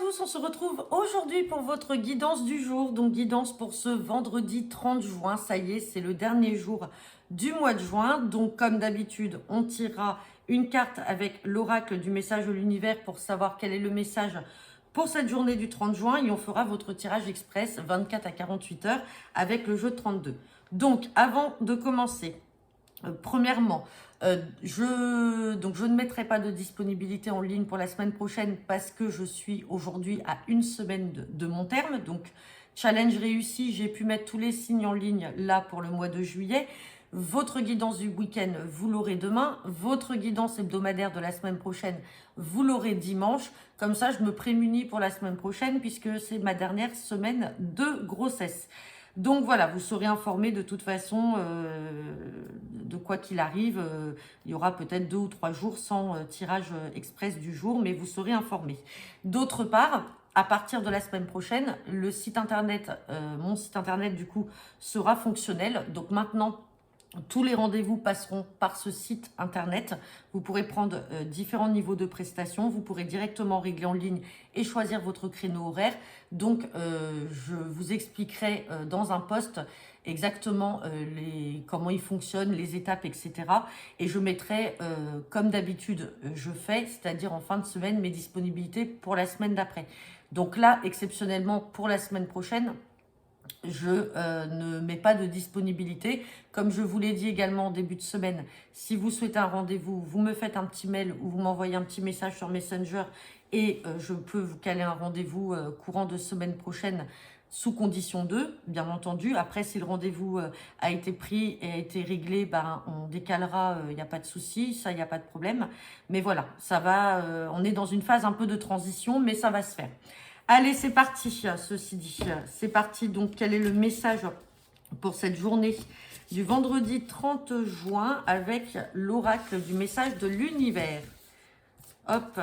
tous, on se retrouve aujourd'hui pour votre guidance du jour, donc guidance pour ce vendredi 30 juin, ça y est, c'est le dernier jour du mois de juin, donc comme d'habitude, on tirera une carte avec l'oracle du message de l'univers pour savoir quel est le message pour cette journée du 30 juin et on fera votre tirage express 24 à 48 heures avec le jeu de 32. Donc avant de commencer, premièrement, je ne mettrai pas de disponibilité en ligne pour la semaine prochaine parce que je suis aujourd'hui à une semaine de mon terme. Donc, challenge réussi, j'ai pu mettre tous les signes en ligne là pour le mois de juillet. Votre guidance du week-end, vous l'aurez demain. Votre guidance hebdomadaire de la semaine prochaine, vous l'aurez dimanche. Comme ça, je me prémunis pour la semaine prochaine puisque c'est ma dernière semaine de grossesse. Donc voilà, vous serez informés de toute façon de quoi qu'il arrive. Il y aura peut-être 2 ou 3 jours sans tirage express du jour, mais vous serez informés. D'autre part, à partir de la semaine prochaine, le site internet, mon site internet du coup, sera fonctionnel. Donc maintenant, tous les rendez-vous passeront par ce site internet. Vous pourrez prendre différents niveaux de prestations. Vous pourrez directement régler en ligne et choisir votre créneau horaire. Donc, je vous expliquerai dans un post exactement comment il fonctionne, les étapes, etc. Et je mettrai, comme d'habitude, je fais, c'est-à-dire en fin de semaine, mes disponibilités pour la semaine d'après. Donc là, exceptionnellement, pour la semaine prochaine, je ne mets pas de disponibilité. Comme je vous l'ai dit également en début de semaine, si vous souhaitez un rendez-vous, vous me faites un petit mail ou vous m'envoyez un petit message sur Messenger et je peux vous caler un rendez-vous courant de semaine prochaine sous condition 2, bien entendu. Après, si le rendez-vous a été pris et a été réglé, ben, on décalera, il n'y a pas de souci, ça, il n'y a pas de problème. Mais voilà, ça va, on est dans une phase un peu de transition, mais ça va se faire. Allez, c'est parti, ceci dit. C'est parti. Donc, quel est le message pour cette journée du vendredi 30 juin avec l'oracle du message de l'univers? Hop.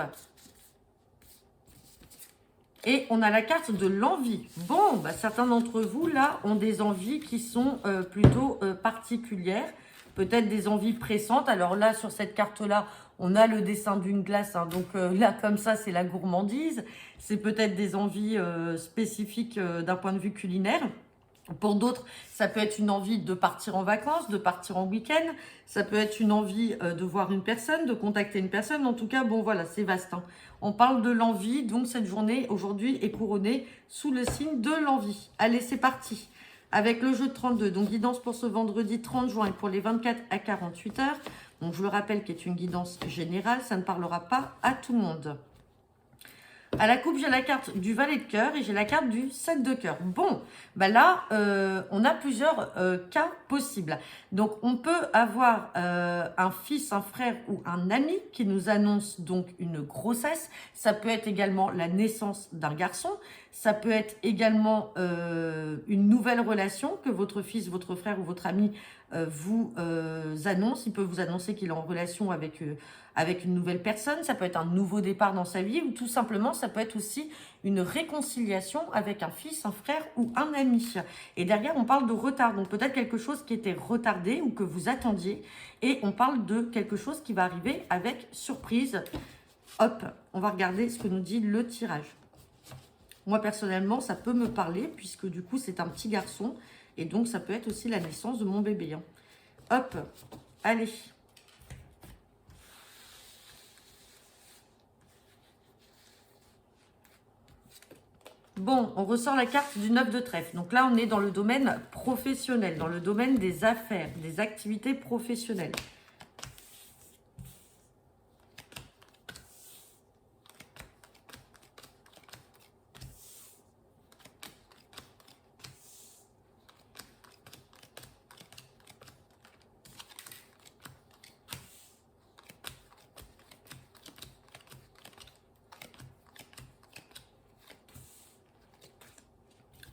Et on a la carte de l'envie. Bon, bah, certains d'entre vous, là, ont des envies qui sont plutôt particulières. Peut-être des envies pressantes. Alors là, sur cette carte-là, on a le dessin d'une glace. Hein, donc là, comme ça, c'est la gourmandise. C'est peut-être des envies spécifiques d'un point de vue culinaire. Pour d'autres, ça peut être une envie de partir en vacances, de partir en week-end. Ça peut être une envie de voir une personne, de contacter une personne. En tout cas, bon, voilà, c'est vaste. Hein. On parle de l'envie. Donc, cette journée, aujourd'hui, est couronnée sous le signe de l'envie. Allez, c'est parti. Avec le jeu de 32. Donc, guidance pour ce vendredi 30 juin et pour les 24 à 48 heures. Donc, je le rappelle qu'est une guidance générale. Ça ne parlera pas à tout le monde. À la coupe, j'ai la carte du valet de cœur et j'ai la carte du 7 de cœur. Bon, bah là, on a plusieurs cas possibles. Donc, on peut avoir un fils, un frère ou un ami qui nous annonce donc une grossesse. Ça peut être également la naissance d'un garçon. Ça peut être également une nouvelle relation que votre fils, votre frère ou votre ami vous annonce. Il peut vous annoncer qu'il est en relation avec une nouvelle personne. Ça peut être un nouveau départ dans sa vie ou tout simplement, ça peut être aussi une réconciliation avec un fils, un frère ou un ami. Et derrière, on parle de retard. Donc peut-être quelque chose qui était retardé ou que vous attendiez. Et on parle de quelque chose qui va arriver avec surprise. Hop, on va regarder ce que nous dit le tirage. Moi, personnellement, ça peut me parler puisque du coup, c'est un petit garçon. Et donc, ça peut être aussi la naissance de mon bébé. Hein. Hop, allez. Bon, on ressort la carte du 9 de trèfle. Donc là, on est dans le domaine professionnel, dans le domaine des affaires, des activités professionnelles.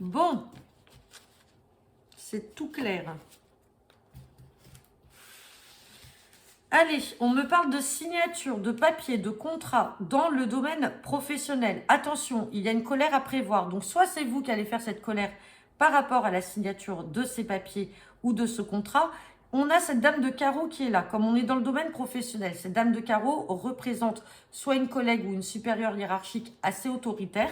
Bon, c'est tout clair. Allez, on me parle de signature, de papier, de contrat dans le domaine professionnel. Attention, il y a une colère à prévoir. Donc, soit c'est vous qui allez faire cette colère par rapport à la signature de ces papiers ou de ce contrat, On a cette dame de carreau qui est là. Comme on est dans le domaine professionnel, cette dame de carreau représente soit une collègue ou une supérieure hiérarchique assez autoritaire.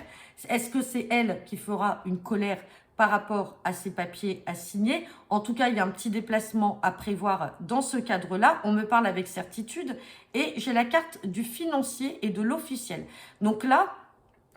Est-ce que c'est elle qui fera une colère par rapport à ces papiers à signer? En tout cas, il y a un petit déplacement à prévoir dans ce cadre-là. On me parle avec certitude et j'ai la carte du financier et de l'officiel. Donc là,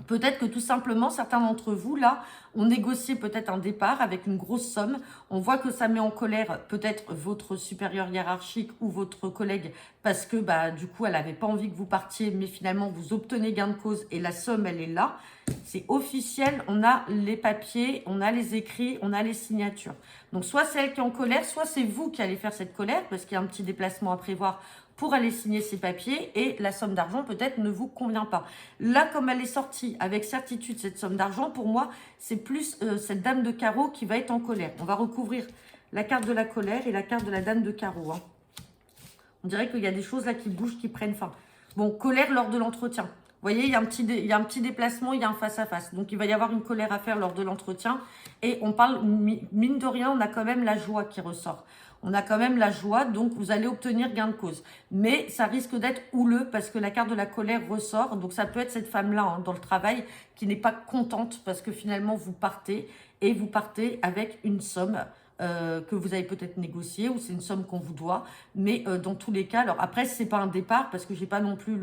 peut-être que tout simplement, certains d'entre vous, là, ont négocié peut-être un départ avec une grosse somme. On voit que ça met en colère peut-être votre supérieur hiérarchique ou votre collègue parce que bah, du coup, elle n'avait pas envie que vous partiez, mais finalement, vous obtenez gain de cause et la somme, elle est là. C'est officiel, on a les papiers, on a les écrits, on a les signatures. Donc, soit c'est elle qui est en colère, soit c'est vous qui allez faire cette colère parce qu'il y a un petit déplacement à prévoir pour aller signer ces papiers et la somme d'argent peut-être ne vous convient pas. Là, comme elle est sortie avec certitude cette somme d'argent, pour moi, c'est plus cette dame de carreau qui va être en colère. On va recouvrir la carte de la colère et la carte de la dame de carreau. Hein. On dirait qu'il y a des choses là qui bougent, qui prennent fin. Bon, colère lors de l'entretien. Vous voyez, il y a un petit déplacement, il y a un face-à-face. Donc, il va y avoir une colère à faire lors de l'entretien. Et on parle, mine de rien, on a quand même la joie qui ressort. On a quand même la joie, donc vous allez obtenir gain de cause. Mais ça risque d'être houleux parce que la carte de la colère ressort. Donc, ça peut être cette femme-là hein, dans le travail qui n'est pas contente parce que finalement, vous partez et vous partez avec une somme que vous avez peut-être négocié ou c'est une somme qu'on vous doit. Mais dans tous les cas, alors après, c'est pas un départ parce que j'ai pas non plus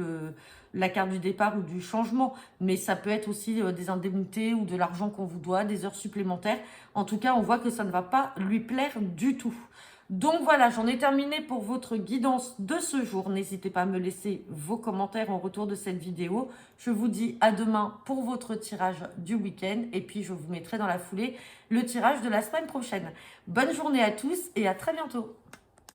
la carte du départ ou du changement, mais ça peut être aussi des indemnités ou de l'argent qu'on vous doit, des heures supplémentaires. En tout cas, on voit que ça ne va pas lui plaire du tout. Donc voilà, j'en ai terminé pour votre guidance de ce jour. N'hésitez pas à me laisser vos commentaires en retour de cette vidéo. Je vous dis à demain pour votre tirage du week-end. Et puis, je vous mettrai dans la foulée le tirage de la semaine prochaine. Bonne journée à tous et à très bientôt.